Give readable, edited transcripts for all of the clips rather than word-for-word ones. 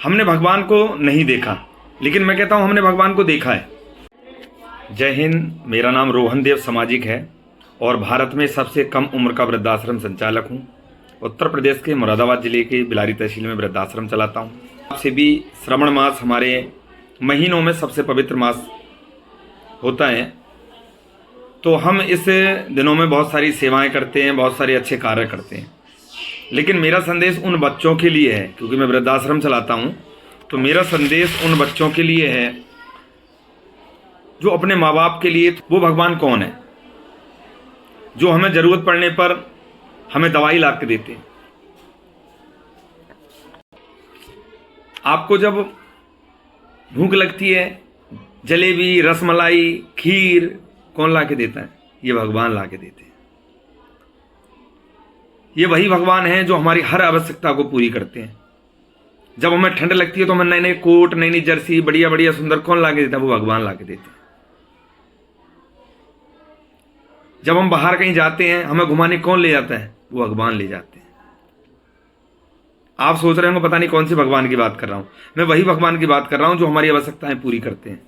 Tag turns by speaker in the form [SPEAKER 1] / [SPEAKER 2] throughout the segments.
[SPEAKER 1] हमने भगवान को नहीं देखा, लेकिन मैं कहता हूँ हमने भगवान को देखा है। जय हिंद। मेरा नाम रोहन देव सामाजिक है और भारत में सबसे कम उम्र का वृद्धाश्रम संचालक हूँ। उत्तर प्रदेश के मुरादाबाद जिले के बिलारी तहसील में वृद्धाश्रम चलाता हूँ। आपसे भी श्रावण मास हमारे महीनों में सबसे पवित्र मास होता है, तो हम इस दिनों में बहुत सारी सेवाएं करते हैं, बहुत सारे अच्छे कार्य करते हैं। लेकिन मेरा संदेश उन बच्चों के लिए है, क्योंकि मैं वृद्धाश्रम चलाता हूँ, तो मेरा संदेश उन बच्चों के लिए है जो अपने माँ बाप के लिए, वो भगवान कौन है जो हमें ज़रूरत पड़ने पर हमें दवाई ला के देते हैं। आपको जब भूख लगती है, जलेबी, रसमलाई, खीर कौन ला के देता है? ये भगवान ला के देते हैं। ये वही भगवान हैं जो हमारी हर आवश्यकता को पूरी करते हैं। जब हमें ठंड लगती है तो हमें नए नए कोट, नई नई जर्सी, बढ़िया बढ़िया सुंदर कौन ला के देता है? वो भगवान ला के देते हैं। जब हम बाहर कहीं जाते हैं, हमें घुमाने कौन ले जाता है? वो भगवान ले जाते हैं। आप सोच रहे होंगे पता नहीं कौन से भगवान की बात कर रहा हूं। मैं वही भगवान की बात कर रहा हूं जो हमारी आवश्यकताएं पूरी करते हैं।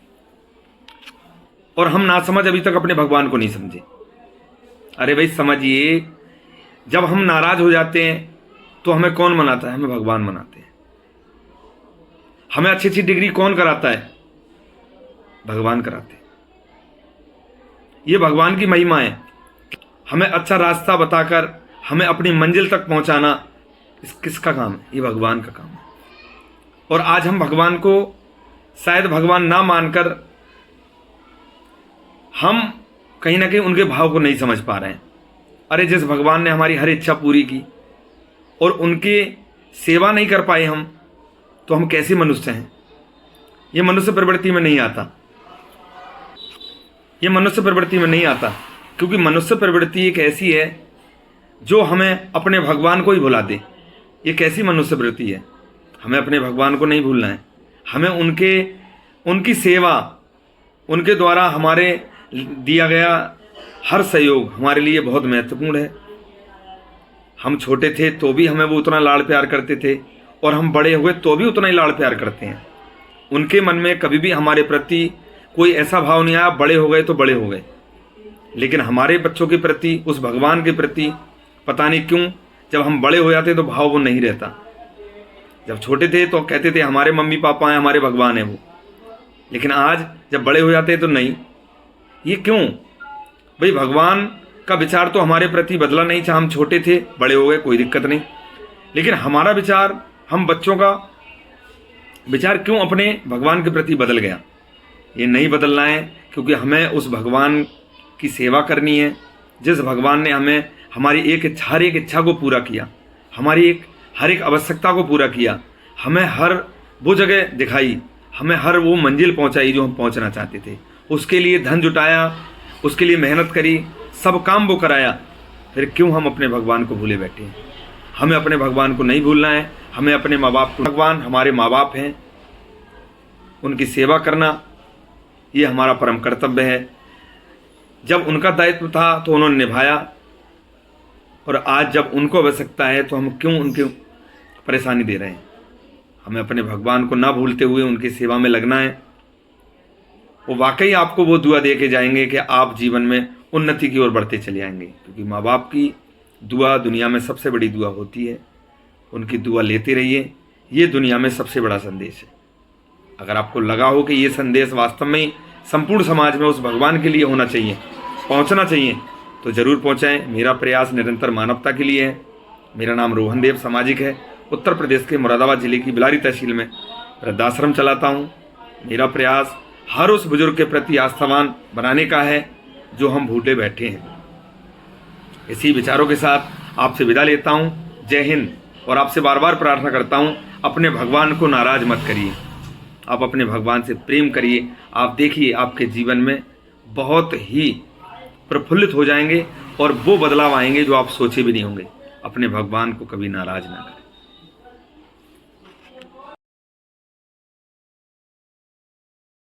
[SPEAKER 1] और हम ना समझ अभी तक अपने भगवान को नहीं समझे। अरे भाई समझिए, जब हम नाराज हो जाते हैं तो हमें कौन मनाता है? हमें भगवान मनाते हैं। हमें अच्छी अच्छी डिग्री कौन कराता है? भगवान कराते हैं। ये भगवान की महिमा है। हमें अच्छा रास्ता बताकर हमें अपनी मंजिल तक पहुंचाना किसका काम है? ये भगवान का काम है। और आज हम भगवान को शायद भगवान ना मानकर हम कहीं ना कहीं उनके भाव को नहीं समझ पा रहे हैं। अरे जिस भगवान ने हमारी हर इच्छा पूरी की और उनकी सेवा नहीं कर पाए हम, तो हम कैसे मनुष्य हैं? ये मनुष्य प्रवृत्ति में नहीं आता। ये मनुष्य प्रवृत्ति में नहीं आता, क्योंकि मनुष्य प्रवृत्ति एक ऐसी है जो हमें अपने भगवान को ही भुला दे। ये कैसी मनुष्य प्रवृत्ति है? हमें अपने भगवान को नहीं भूलना है। हमें उनकी सेवा, उनके द्वारा हमारे दिया गया हर सहयोग हमारे लिए बहुत महत्वपूर्ण है। हम छोटे थे तो भी हमें वो उतना लाड़ प्यार करते थे, और हम बड़े हुए तो भी उतना ही लाड़ प्यार करते हैं। उनके मन में कभी भी हमारे प्रति कोई ऐसा भाव नहीं आया बड़े हो गए तो बड़े हो गए। लेकिन हमारे बच्चों के प्रति, उस भगवान के प्रति पता नहीं क्यों जब हम बड़े हो जाते तो भाव वो नहीं रहता। जब छोटे थे तो कहते थे हमारे मम्मी पापा हैं, हमारे भगवान है वो, लेकिन आज जब बड़े हो जाते तो नहीं। ये क्यों भाई? भगवान का विचार तो हमारे प्रति बदला नहीं। चाहे हम छोटे थे, बड़े हो गए, कोई दिक्कत नहीं, लेकिन हमारा विचार, हम बच्चों का विचार क्यों अपने भगवान के प्रति बदल गया? ये नहीं बदलना है, क्योंकि हमें उस भगवान की सेवा करनी है जिस भगवान ने हमें हमारी हर एक इच्छा को पूरा किया, हमारी हर एक आवश्यकता को पूरा किया, हमें हर वो जगह दिखाई, हमें हर वो मंजिल पहुंचाई जो हम पहुंचना चाहते थे। उसके लिए धन जुटाया, उसके लिए मेहनत करी, सब काम वो कराया। फिर क्यों हम अपने भगवान को भूले बैठे हैं? हमें अपने भगवान को नहीं भूलना है। हमें अपने माँ बाप को, भगवान हमारे माँ बाप हैं, उनकी सेवा करना ये हमारा परम कर्तव्य है। जब उनका दायित्व था तो उन्होंने निभाया, और आज जब उनको आवश्यकता है तो हम क्यों उनकी परेशानी दे रहे हैं? हमें अपने भगवान को ना भूलते हुए उनकी सेवा में लगना है। वो वाकई आपको वो दुआ दे के जाएंगे कि आप जीवन में उन्नति की ओर बढ़ते चले आएंगे, क्योंकि माँ बाप की दुआ दुनिया में सबसे बड़ी दुआ होती है। उनकी दुआ लेते रहिए। ये दुनिया में सबसे बड़ा संदेश है। अगर आपको लगा हो कि ये संदेश वास्तव में संपूर्ण समाज में उस भगवान के लिए होना चाहिए, पहुंचना चाहिए, तो ज़रूर पहुंचाएं। मेरा प्रयास निरंतर मानवता के लिए है। मेरा नाम रोहन देव सामाजिक है। उत्तर प्रदेश के मुरादाबाद जिले की बिलारी तहसील में वृद्धाश्रम चलाता हूं। मेरा प्रयास हर उस बुजुर्ग के प्रति आस्थावान बनाने का है जो हम भूले बैठे हैं। इसी विचारों के साथ आपसे विदा लेता हूं। जय हिंद। और आपसे बार बार प्रार्थना करता हूं, अपने भगवान को नाराज मत करिए। आप अपने भगवान से प्रेम करिए। आप देखिए आपके जीवन में बहुत ही प्रफुल्लित हो जाएंगे और वो बदलाव आएंगे जो आप सोचे भी नहीं होंगे। अपने भगवान को कभी नाराज ना करें।